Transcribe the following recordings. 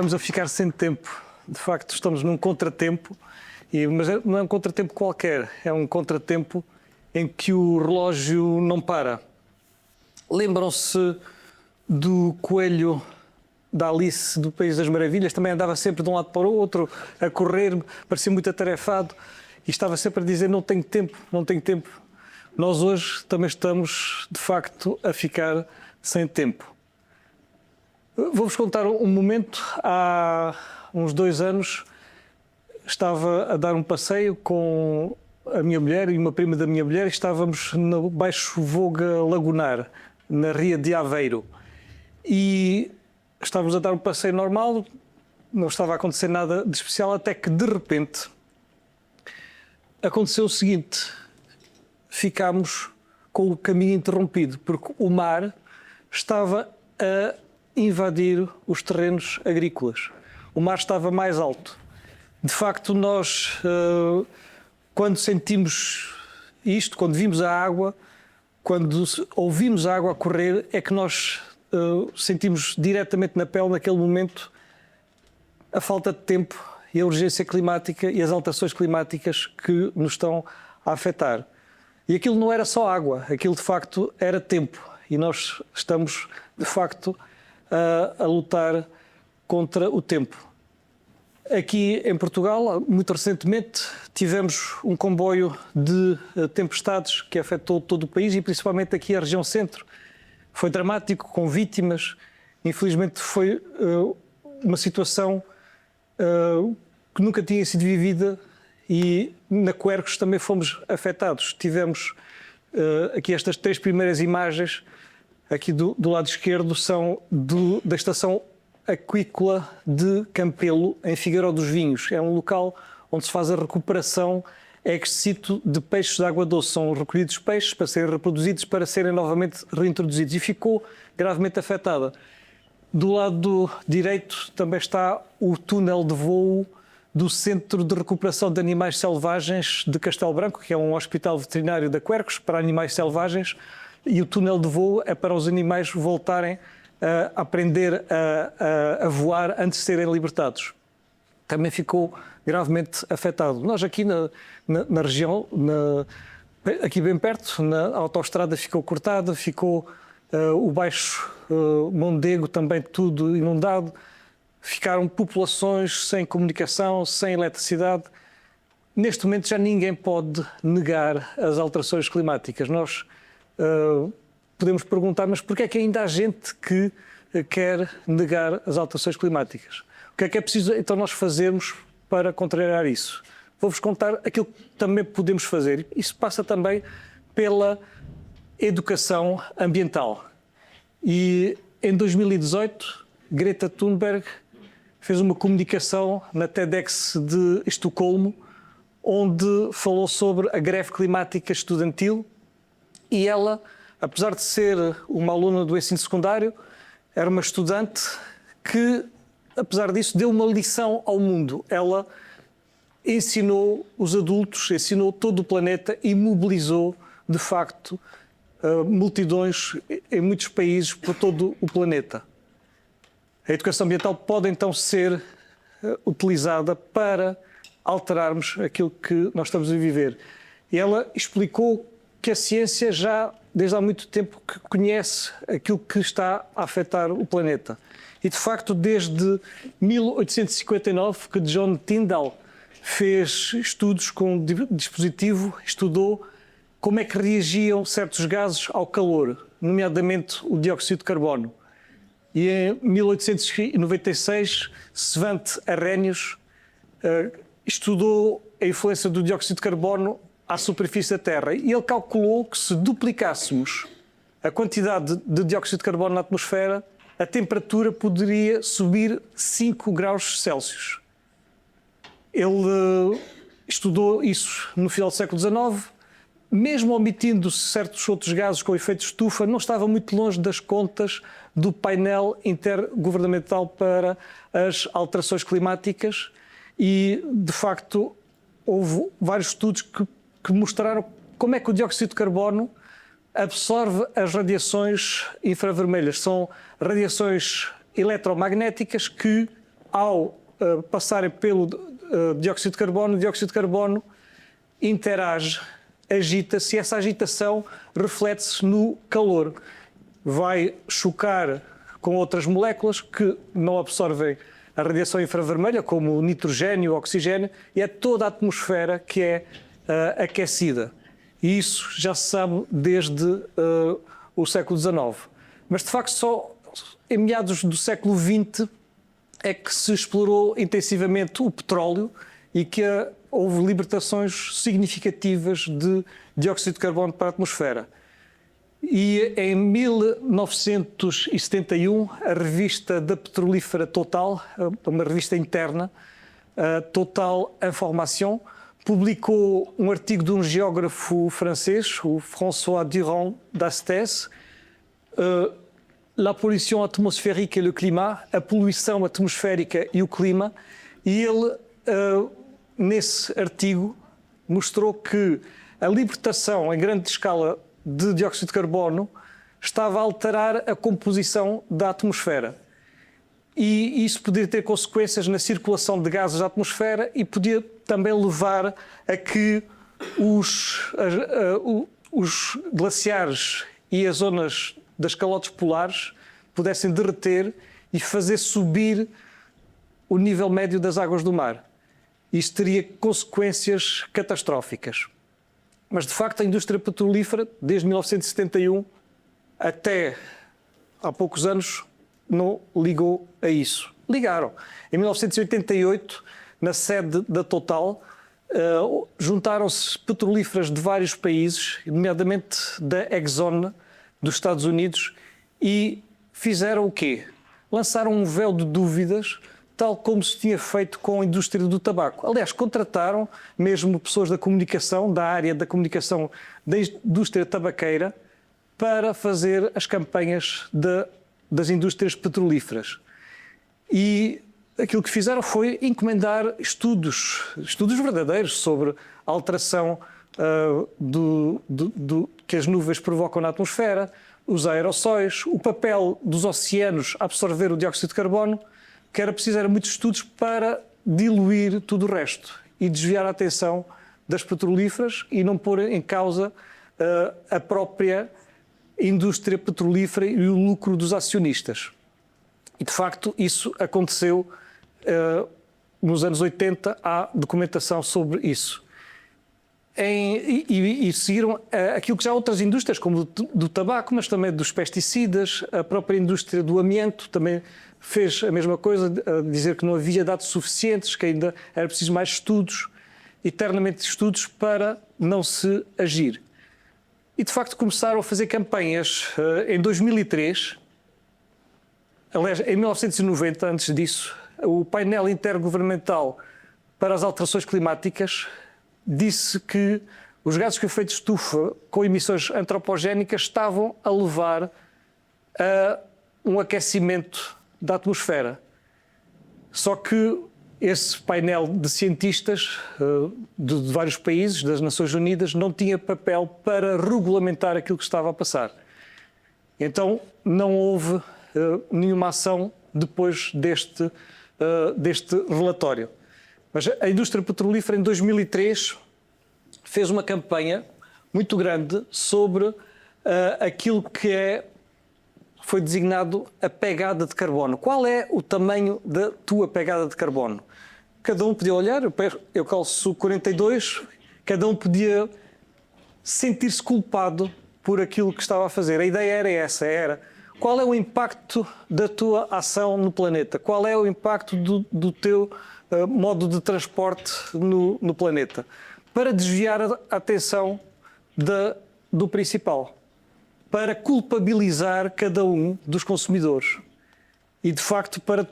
estamos a ficar sem tempo. De facto, estamos num contratempo, mas não é um contratempo qualquer, é um contratempo em que o relógio não para. Lembram-se do coelho da Alice do País das Maravilhas? Também andava sempre de um lado para o outro, a correr, parecia muito atarefado e estava sempre a dizer não tenho tempo, não tenho tempo. Nós hoje também estamos, de facto, a ficar sem tempo. Vou-vos contar um momento. Há uns 2 anos estava a dar um passeio com a minha mulher e uma prima da minha mulher e estávamos no Baixo Voga Lagunar, na Ria de Aveiro. E estávamos a dar um passeio normal, não estava a acontecer nada de especial, até que de repente aconteceu o seguinte: ficámos com o caminho interrompido, porque o mar estava a invadir os terrenos agrícolas. O mar estava mais alto. De facto, nós, quando sentimos isto, quando vimos a água, quando ouvimos a água correr, é que nós sentimos diretamente na pele, naquele momento, a falta de tempo e a urgência climática e as alterações climáticas que nos estão a afetar. E aquilo não era só água, aquilo de facto era tempo. E nós estamos, de facto, a lutar contra o tempo. Aqui em Portugal, muito recentemente, tivemos um comboio de tempestades que afetou todo o país e principalmente aqui a região centro. Foi dramático, com vítimas. Infelizmente foi uma situação que nunca tinha sido vivida e na Quercos também fomos afetados. Tivemos aqui estas 3 primeiras imagens, aqui do lado esquerdo, são da estação aquícola de Campelo, em Figueiró dos Vinhos. É um local onde se faz a recuperação ex situ de peixes de água doce. São recolhidos peixes para serem reproduzidos, para serem novamente reintroduzidos. E ficou gravemente afetada. Do lado direito também está o túnel de voo do Centro de Recuperação de Animais Selvagens de Castelo Branco, que é um hospital veterinário da Quercos para animais selvagens. E o túnel de voo é para os animais voltarem a aprender a voar antes de serem libertados. Também ficou gravemente afetado. Nós aqui na região, aqui bem perto, na autoestrada ficou cortada, ficou o Baixo Mondego também tudo inundado, ficaram populações sem comunicação, sem eletricidade. Neste momento já ninguém pode negar as alterações climáticas. Nós podemos perguntar, mas porquê é que ainda há gente que quer negar as alterações climáticas? O que é preciso então nós fazermos para contrariar isso? Vou-vos contar aquilo que também podemos fazer. Isso passa também pela educação ambiental. E em 2018, Greta Thunberg fez uma comunicação na TEDx de Estocolmo, onde falou sobre a greve climática estudantil. E ela, apesar de ser uma aluna do ensino secundário, era uma estudante que, apesar disso, deu uma lição ao mundo. Ela ensinou os adultos, ensinou todo o planeta e mobilizou, de facto, multidões em muitos países por todo o planeta. A educação ambiental pode então ser utilizada para alterarmos aquilo que nós estamos a viver. E ela explicou que a ciência já, desde há muito tempo, que conhece aquilo que está a afetar o planeta. E, de facto, desde 1859, que John Tyndall fez estudos com um dispositivo, estudou como é que reagiam certos gases ao calor, nomeadamente o dióxido de carbono. E em 1896, Svante Arrhenius estudou a influência do dióxido de carbono à superfície da Terra. E ele calculou que se duplicássemos a quantidade de dióxido de carbono na atmosfera, a temperatura poderia subir 5 graus Celsius. Ele estudou isso no final do século XIX, mesmo omitindo certos outros gases com efeito de estufa, não estava muito longe das contas do painel intergovernamental para as alterações climáticas e, de facto, houve vários estudos que mostraram como é que o dióxido de carbono absorve as radiações infravermelhas. São radiações eletromagnéticas que ao passarem pelo dióxido de carbono, o dióxido de carbono interage, agita-se, e essa agitação reflete-se no calor. Vai chocar com outras moléculas que não absorvem a radiação infravermelha, como o nitrogênio, o oxigênio, e é toda a atmosfera que é aquecida. E isso já se sabe desde o século XIX. Mas, de facto, só em meados do século XX é que se explorou intensivamente o petróleo e que houve libertações significativas de dióxido de carbono para a atmosfera. E em 1971, a revista da petrolífera Total, uma revista interna, Total Information, publicou um artigo de um geógrafo francês, o François Durand d'Astès, La pollution atmosphérique et le climat, a poluição atmosférica e o clima, e ele, nesse artigo, mostrou que a libertação em grande escala de dióxido de carbono estava a alterar a composição da atmosfera. E isso podia ter consequências na circulação de gases da atmosfera e podia também levar a que os glaciares e as zonas das calotes polares pudessem derreter e fazer subir o nível médio das águas do mar. Isto teria consequências catastróficas. Mas, de facto, a indústria petrolífera, desde 1971 até há poucos anos, não ligou a isso. Ligaram. Em 1988, na sede da Total, juntaram-se petrolíferas de vários países, nomeadamente da Exxon, dos Estados Unidos, e fizeram o quê? Lançaram um véu de dúvidas, tal como se tinha feito com a indústria do tabaco. Aliás, contrataram mesmo pessoas da comunicação, da área da comunicação da indústria tabaqueira, para fazer as campanhas das indústrias petrolíferas. E aquilo que fizeram foi encomendar estudos verdadeiros sobre a alteração que as nuvens provocam na atmosfera, os aerossóis, o papel dos oceanos a absorver o dióxido de carbono, que era preciso muitos estudos para diluir tudo o resto e desviar a atenção das petrolíferas e não pôr em causa a própria indústria petrolífera e o lucro dos acionistas. E, de facto, isso aconteceu nos anos 80, há documentação sobre isso. E seguiram aquilo que já outras indústrias, como do tabaco, mas também dos pesticidas, a própria indústria do amianto também fez a mesma coisa, a dizer que não havia dados suficientes, que ainda era preciso mais estudos, eternamente estudos, para não se agir. E, de facto, começaram a fazer campanhas em 2003, aliás, em 1990, antes disso, o painel intergovernamental para as alterações climáticas disse que os gases com efeito de estufa com emissões antropogénicas estavam a levar a um aquecimento da atmosfera. Só que esse painel de cientistas de vários países, das Nações Unidas, não tinha papel para regulamentar aquilo que estava a passar. Então não houve nenhuma ação depois deste relatório. Mas a indústria petrolífera, em 2003, fez uma campanha muito grande sobre aquilo que foi designado a pegada de carbono. Qual é o tamanho da tua pegada de carbono? Cada um podia olhar, eu calço 42, cada um podia sentir-se culpado por aquilo que estava a fazer. A ideia era essa, qual é o impacto da tua ação no planeta? Qual é o impacto do teu modo de transporte no planeta? Para desviar a atenção do principal, para culpabilizar cada um dos consumidores e, de facto, para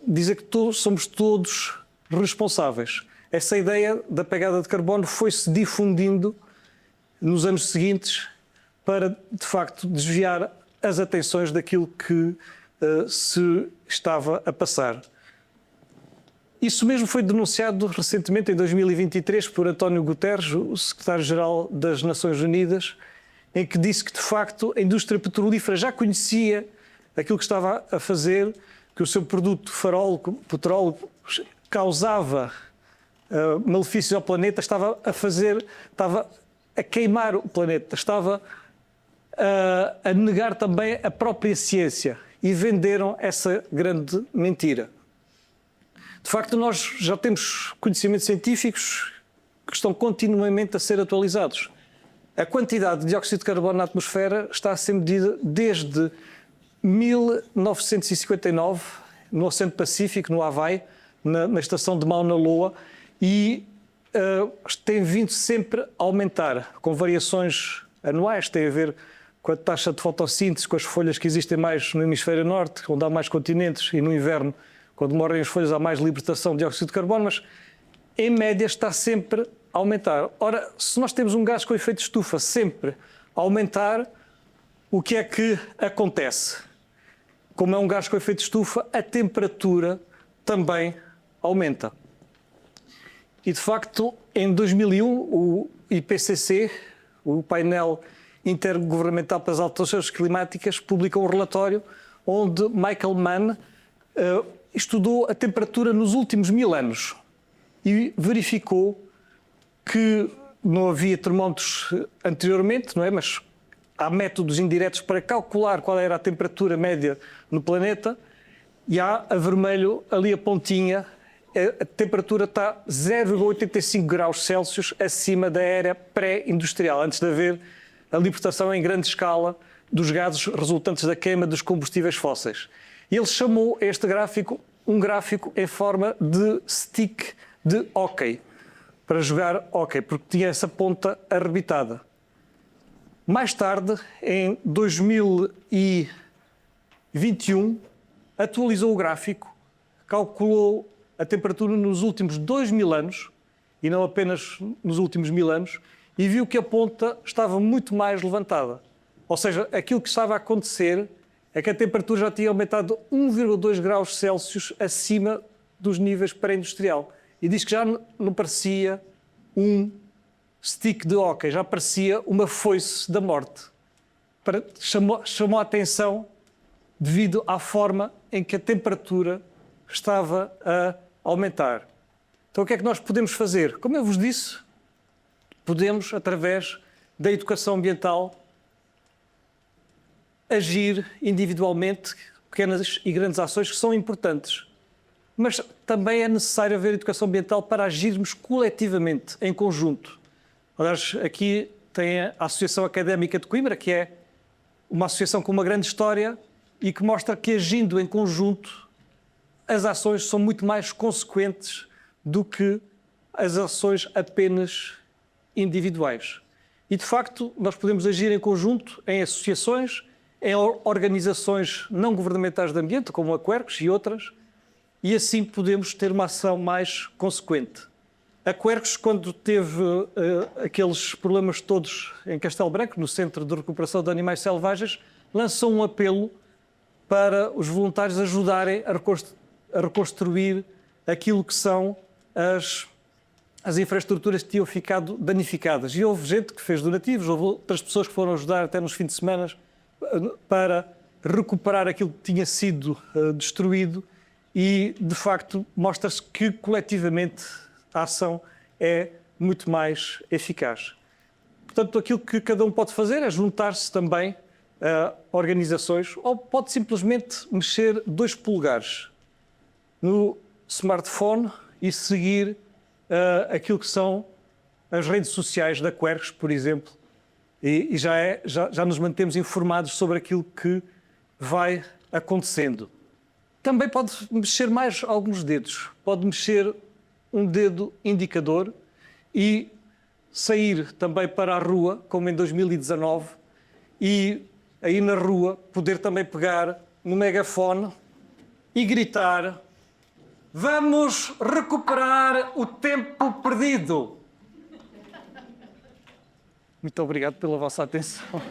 dizer que somos todos responsáveis. Essa ideia da pegada de carbono foi-se difundindo nos anos seguintes para, de facto, desviar as atenções daquilo que se estava a passar. Isso mesmo foi denunciado recentemente, em 2023, por António Guterres, o secretário-geral das Nações Unidas, em que disse que, de facto, a indústria petrolífera já conhecia aquilo que estava a fazer, que o seu produto farol, petróleo, causava malefícios ao planeta, estava a queimar o planeta, estava a negar também a própria ciência, e venderam essa grande mentira. De facto, nós já temos conhecimentos científicos que estão continuamente a ser atualizados. A quantidade de dióxido de carbono na atmosfera está a ser medida desde 1959, no Oceano Pacífico, no Havaí, na estação de Mauna Loa, e tem vindo sempre a aumentar, com variações anuais, tem a ver com a taxa de fotossíntese, com as folhas que existem mais no hemisfério norte, onde há mais continentes, e no inverno, quando morrem as folhas, há mais libertação de dióxido de carbono, mas em média está sempre a aumentar. Ora, se nós temos um gás com efeito de estufa sempre a aumentar, o que é que acontece? Como é um gás com efeito de estufa, a temperatura também aumenta. E, de facto, em 2001, o IPCC, o painel intergovernamental para as alterações climáticas, publicou um relatório onde Michael Mann estudou a temperatura nos últimos 1000 anos e verificou que não havia termómetros anteriormente, não é? Mas há métodos indiretos para calcular qual era a temperatura média no planeta, e há a vermelho ali a pontinha, a temperatura está 0,85 graus Celsius acima da era pré-industrial, antes de haver a libertação em grande escala dos gases resultantes da queima dos combustíveis fósseis. E ele chamou este gráfico um gráfico em forma de stick de hóquei, para jogar hóquei, porque tinha essa ponta arrebitada. Mais tarde, em 2021, atualizou o gráfico, calculou a temperatura nos últimos 2000 anos, e não apenas nos últimos 1000 anos, e viu que a ponta estava muito mais levantada. Ou seja, aquilo que estava a acontecer é que a temperatura já tinha aumentado 1,2 graus Celsius acima dos níveis pré-industrial. E diz que já não parecia um stick de hóquei, já parecia uma foice da morte. Chamou a atenção devido à forma em que a temperatura estava a aumentar. Então o que é que nós podemos fazer? Como eu vos disse, podemos, através da educação ambiental, agir individualmente, pequenas e grandes ações que são importantes. Mas também é necessário haver educação ambiental para agirmos coletivamente, em conjunto. Aliás, aqui tem a Associação Académica de Coimbra, que é uma associação com uma grande história e que mostra que, agindo em conjunto, as ações são muito mais consequentes do que as ações apenas individuais. E, de facto, nós podemos agir em conjunto, em associações, em organizações não governamentais de ambiente, como a Quercus e outras, e assim podemos ter uma ação mais consequente. A Quercus, quando teve aqueles problemas todos em Castelo Branco, no Centro de Recuperação de Animais Selvagens, lançou um apelo para os voluntários ajudarem a reconstruir aquilo que são as infraestruturas que tinham ficado danificadas. E houve gente que fez donativos, houve outras pessoas que foram ajudar até nos fins de semana para recuperar aquilo que tinha sido destruído, e, de facto, mostra-se que, coletivamente, a ação é muito mais eficaz. Portanto, aquilo que cada um pode fazer é juntar-se também a organizações, ou pode simplesmente mexer 2 polegares no smartphone e seguir aquilo que são as redes sociais da Quercus, por exemplo, e já nos mantemos informados sobre aquilo que vai acontecendo. Também pode mexer mais alguns dedos. Pode mexer um dedo indicador e sair também para a rua, como em 2019, e aí na rua poder também pegar no megafone e gritar: vamos recuperar o tempo perdido. Muito obrigado pela vossa atenção.